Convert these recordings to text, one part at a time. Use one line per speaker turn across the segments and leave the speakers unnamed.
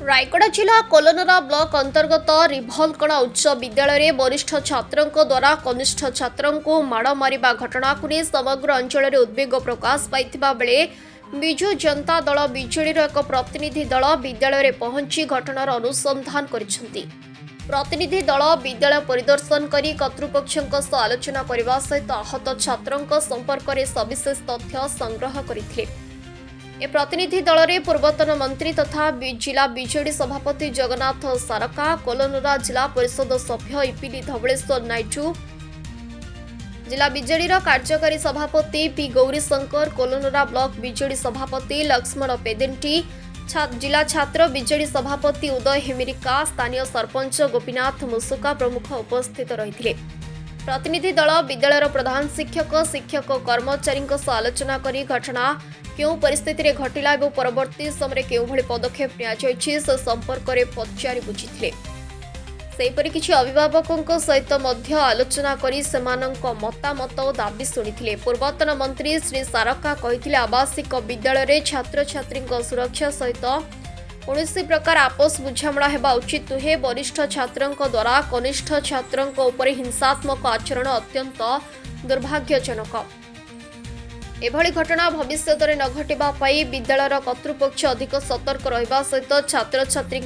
रायगढ़ जिला कोलोनरा ब्लॉक अंतर्गत रिभलकणा उच्च विद्यालय वरिष्ठ छात्रों द्वारा कनिष्ठ छात्रों को माड़ मारिबा घटना को नहीं समग्र अंचल में उद्वेग प्रकाश पाइथिबा बेले विजु जनता दल बीजेडीर एक प्रतिनिधि दल विद्यालय में पहुंची घटनार अनुसंधान करिसेंति। प्रतिनिधि दल विद्यालय परिदर्शन करी कर्तृपक्षों सह आलोचना करने सहित आहत छात्रों संपर्क में सविशेष तथ्य संग्रह करथिले। ए प्रतिनिधि दल में पूर्वतन मंत्री तथा जिला बीजेडी सभापति जगन्नाथ सारका, कोलोनरा जिला परिषद सभ्य इपिली धवलेश्वर नायडू, जिला बीजेडी कार्यकारी सभापति पी गौरीशंकर, कोलोनरा ब्लॉक बीजेडी सभापति लक्ष्मण पेदेंटी, जिला छात्र बीजेडी सभापति उदय हेमिरिका, स्थानीय सरपंच गोपीनाथ मुसुका प्रमुख उपस्थित रही। प्रतिनिधि दल विद्यालय प्रधान शिक्षक शिक्षक कर्मचारी आलोचना करी घटना क्यों परिस्थिति रे घटिला और परवर्ती समय क्यों भली पदक्षेप नि संपर्क में पचारि बुझिथिले। सेहीपरि किछि अभिभावकों सहित मध्य आलोचना करी सेमानंक मतामत और दाबी शुणिथिले। पूर्वतन मंत्री श्री सारका कहिथिले आवासिक विद्यालय रे छात्र छात्री सुरक्षा सहित कौनसी प्रकार आपस बुझामणा हेबा उचित नुहे। वरिष्ठ छात्रों द्वारा कनिष्ठ छात्रों उपर हिंसात्मक आचरण अत्यंत दुर्भाग्यजनक। एभली घटना भविष्य में न घटिबा पाई विद्यालय कर्तृपक्ष अधिक सतर्क रहिबा सहित छात्र छात्री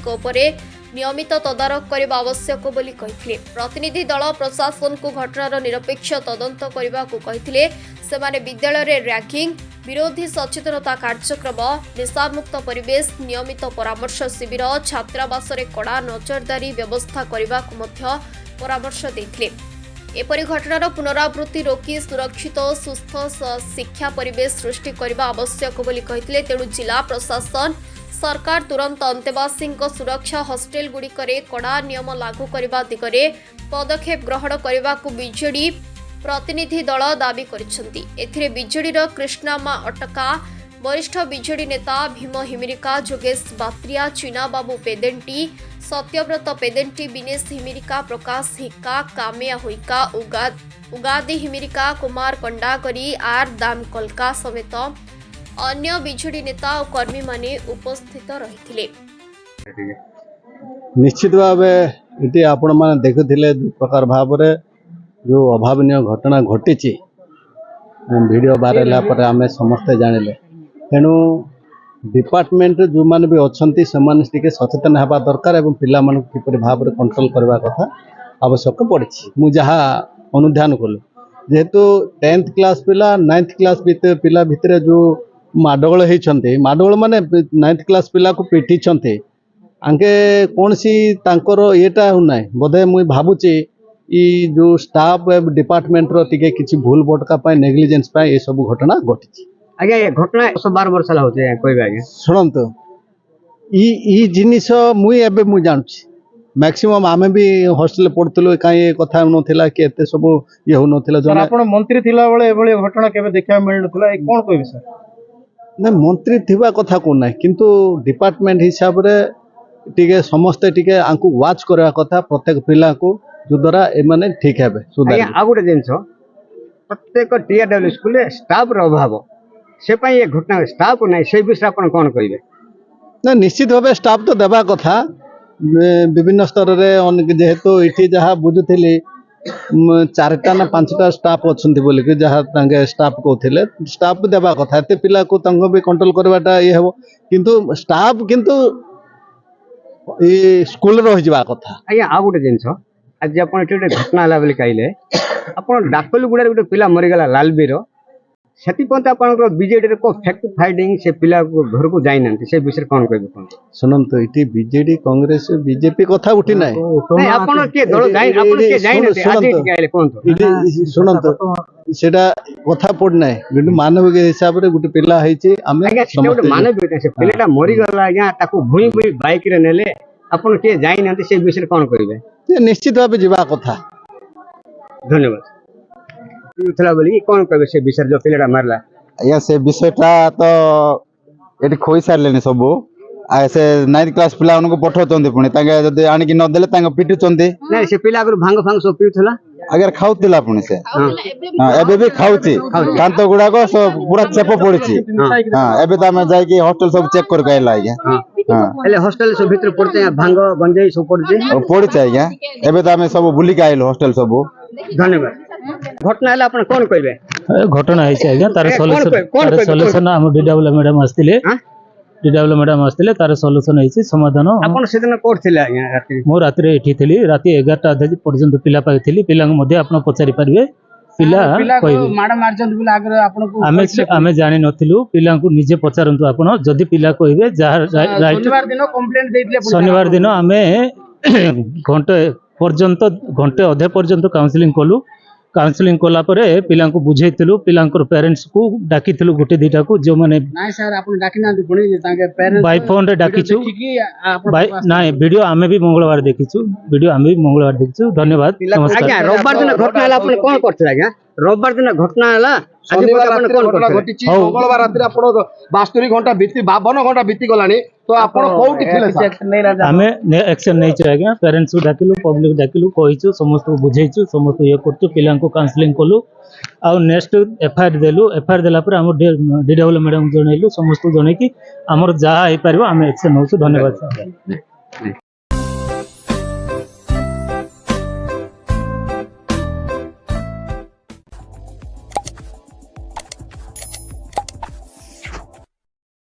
नियमित तदारख करने आवश्यक बोली कहिथिले। प्रतिनिधि दल प्रशासन को घटनार निरपेक्ष तदंत करने को कहिथिले। सेमाने विद्यालय रे रैगिंग विरोधी सचेतनता कार्यक्रम, निशामुक्त परिवेश, नियमित परामर्श शिविर, छात्रावास रे कड़ा नजरदारी व्यवस्था करने को परामर्श देथिले। एपरी घटनार पुनरावृत्ति रोकी सुरक्षित और सुस्थ शिक्षा परिवेश सृष्टि करने आवश्यक बोली कहिथिले। तेणु जिला प्रशासन सरकार तुरंत अंतेवासी सुरक्षा हॉस्टेल गुड़िकरे कड़ा नियम लागू करने दिगरे पदक्षेप ग्रहण करने को बीजेडी प्रतिनिधि दल दाबी करिसेंति। एथिरे बीजेडीर कृष्णामा अटका, वरिष्ठ बीजेडी नेता भीम हिमिरिका, जोगेश बात्रिया, चीना बाबू पेदेंटी, सत्यव्रत पेदेंटी, विनेश हिमिरिका, प्रकाश हिक्का, कामिया हुइका, उगादी हिमिरिका, कुमार कंडागरी, आर दामकलका समेत अन्य बीजेडी नेता और कर्मी माने उपस्थित रहिथिले।
निश्चित भाव ये आपण मैंने देखुले प्रकार भाव जो अभावनीय घटना घटी वीडियो वायरल होगा आम समस्ते जानिले। तेणु डिपार्टमेंट जो मैंने भी अच्छा से सचेतन होगा दरकार और पिला किपर भाव में कंट्रोल करने कथा आवश्यक पड़ी। मुझे अनुधान कलु जेहेतु 10th क्लास पिला 9th क्लास पिला भितर जो माडगोल होती माडगोल माने 9th क्लास पिला को पिटी आगे कौन सी येटा होना बोधे मुझे भावुची जो स्टाफ डिपार्टमेंट रे किसी भूल भटका नेग्लिजेंस ये सब घटना घटी।
आज्ञा ये घटना 12 वर्ष होते कहबे आज्ञा
शुणु ई जिनिस मुई जानूँ मैक्सिमम आमे भी हॉस्टेल पढ़ुलु कहीं कथा ना कि एत सब ये हो ना।
मंत्री थिला बेले एभली घटना केबे देखा मिल नथला कोन कहबे सर?
ना मंत्री थिबा कथा को ना किंतु डिपार्टमेंट हिसाब रे टिके समस्ते टिके आंकु वाच करवा कथा प्रत्येक पिला को जो द्वारा एमाने ठीक हेबे सुधार।
आ गोटे जिनस प्रत्येक टीआरडब्ल्यू स्कूल स्टाफ रो अभाव से पई ये घटना स्टाफ नै से विषय आपण कोन कहबे?
ना निश्चित भाव स्टाफ तो देबा कथा विभिन्न स्तर रे जेहेतु इठी जहाँ बुझुली 4टा ना 5टा स्टाफ अच्छी बोलिक जहाँ स्टाफ कहते स्टाफ देवा कथा एत पिला को भी कंट्रोल करवाटा ये हे किंतु स्टाफ किंतु ये स्कूल रही जावा कथा।
आज्ञा आ गोटे जिनस आज आप घटना है बोली कहले आप डाकल गुड़ा गोटे पिला मरीगला लालबीर से बीजेडी को फैक्ट फाइंडिंग से पिला घर को जाई ना से विषय कौन कहबे? कोन
सुनन तो इटी बीजेडी कांग्रेस बीजेपी कथा उठी ना
आपण के दल जाई आपण के जाई ना आज कहले कोन तो
सुनन तो सेटा कथा पड़ ना किंतु मानविक हिसाब रे गुटे पिला हेची आमे
समस्त मानविक से पिलाटा मरी गला आज्ञा ताको भुई भुई बाइक रे नेले आपण के जाई ना से विषय कौन कहबे?
निश्चित भाव जीवा कथा।
धन्यवाद। बोली कौन कहबे से विषय जो पिलाटा मारला?
या से विषयटा तो ये खोई सारे सब से 9th क्लास पिला पठाऊँ पुणी जब आणिक नदेले पिटुंट
नहीं से पिला भांग फांग सब पीउथला
अगर खाऊला पुणी से एबे भी खाऊची दांत गुड़ाक सब पूरा चेप पड़ी। हाँ एबे तो आम जाकि हॉस्टल सब चेक करके आइला आज्ञा हाँ
ହେଲେ ହଷ୍ଟେଲ ସବୁ ଭିତରେ ପଡୁଛି ଭାଙ୍ଗ ଗଞ୍ଜେଇ ସବୁ ପଡୁଛି।
ପଡିଛି ଆଜ୍ଞା ଏବେ ତ ଆମେ ସବୁ ବୁଲିକି ଆଇଲୁ ହଷ୍ଟେଲ ସବୁ
ଧନ୍ୟବାଦ। ଘଟଣା ହେଲେ ଆପଣ କଣ କହିବେ?
ଘଟଣା ହେଇଛି ଆଜ୍ଞା ତାର ସଲ୍ୟୁସନ ଆମ ଡିଡବ୍ଲ୍ୟୁ ମ୍ୟାଡାମ ଆସିଥିଲେ
ଆଁ?
ଡିଡବ୍ଲ୍ୟୁ ମ୍ୟାଡାମ ଆସିଥିଲେ ତାର ସଲ୍ୟୁସନ ହେଇଛି ସମାଧାନ
ଆପଣ ସେଦିନ କୋଉଠି ଥିଲେ ଆଜ୍ଞା ରାତି?
ମୁଁ ରାତିରେ ଏଠି ଥିଲି ରାତି 11ଟା ଅଧେ ପର୍ଯ୍ୟନ୍ତ ପିଲା ପାଇଥିଲି ପିଲାଙ୍କୁ ମଧ୍ୟ ଆପଣ ପଚାରି ପାରିବେ ପିଲା କହିବେ
ମାଡ ମାରିଛନ୍ତି ବୋଲି ଆଗରେ ଆପଣଙ୍କୁ
ଆମେ ଜାଣିନଥିଲୁ ପିଲାଙ୍କୁ ନିଜେ ପଚାରନ୍ତୁ ଆପଣ ଯଦି ପିଲା କହିବେ ଯାହା ରାଇଟ୍
ଶନିବାର ଦିନ କମ୍ପ୍ଲେଣ୍ଟ ଦେଇଥିଲେ ପୁଣି
ଶନିବାର ଦିନ ଆମେ ଘଣ୍ଟେ ଅଧେ ପର୍ଯ୍ୟନ୍ତ କାଉନସିଲିଂ କଲୁ କାଉନସିଲିଂ କଲା ପରେ ପିଲାଙ୍କୁ ବୁଝେଇଥିଲୁ ପିଲାଙ୍କର ପ୍ୟାରେଣ୍ଟସକୁ ଡାକିଥିଲୁ ଗୋଟେ ଦିଟାକୁ ଯେଉଁମାନେ
ନାଇଁ ସାର୍ ଆପଣ ଡାକି ନାହାନ୍ତି ପୁଣି ତାଙ୍କ ପ୍ୟାରେଣ୍ଟସ୍
ବାଇ ଫୋନରେ ଡାକିଛୁ ନାଇଁ ଭିଡିଓ ଆମେ ବି ମଙ୍ଗଳବାର ଦେଖିଛୁ ଧନ୍ୟବାଦ ନମସ୍କାର
ଆଜ୍ଞା ରବିବାର ଦିନ ଘଟଣା ହେଲା ଆପଣ କଣ କରିଥିଲେ ଆଜ୍ଞା? ରବିବାର ଦିନ ଘଟଣା ହେଲା ଆଜି
ଶନିବାର
ଆପଣ
ରାତିରେ
କଣ
ଘଟଣା
କରିଥିଲେ?
ଘଟିଛି ମଙ୍ଗଳବାର ରାତିରେ ଆପଣ 52 ଘଣ୍ଟା 52 ଘଣ୍ଟା ବିତି ଗଲାଣି ତ ଆପଣ କୋଉଠି ଥିଲେ ସାର୍?
ଆମେ ଆକ୍ସନ ନେଇଛୁ ଆଜ୍ଞା ପ୍ୟାରେଣ୍ଟସକୁ ଡାକିଲୁ ପବ୍ଲିକ ଡାକିଲୁ କହିଛୁ ସମସ୍ତଙ୍କୁ ବୁଝେଇଛୁ ସମସ୍ତଙ୍କୁ ଇଏ କରୁଛୁ ପିଲାଙ୍କୁ କାଉନସିଲିଂ କଲୁ ଆଉ ନେକ୍ସଟ ଏଫଆଇଆର ଦେଲୁ ଏଫଆଇଆର ଦେଲା ପରେ ଆମ ଡିଡବ୍ଲ୍ୟୁ ମ୍ୟାଡାମକୁ ଜଣେଇଲୁ ସମସ୍ତଙ୍କୁ ଜଣେଇକି ଆମର ଯାହା ହେଇପାରିବ ଆମେ ଆକ୍ସନ ନେଉଛୁ ଧନ୍ୟବାଦ ସାର୍।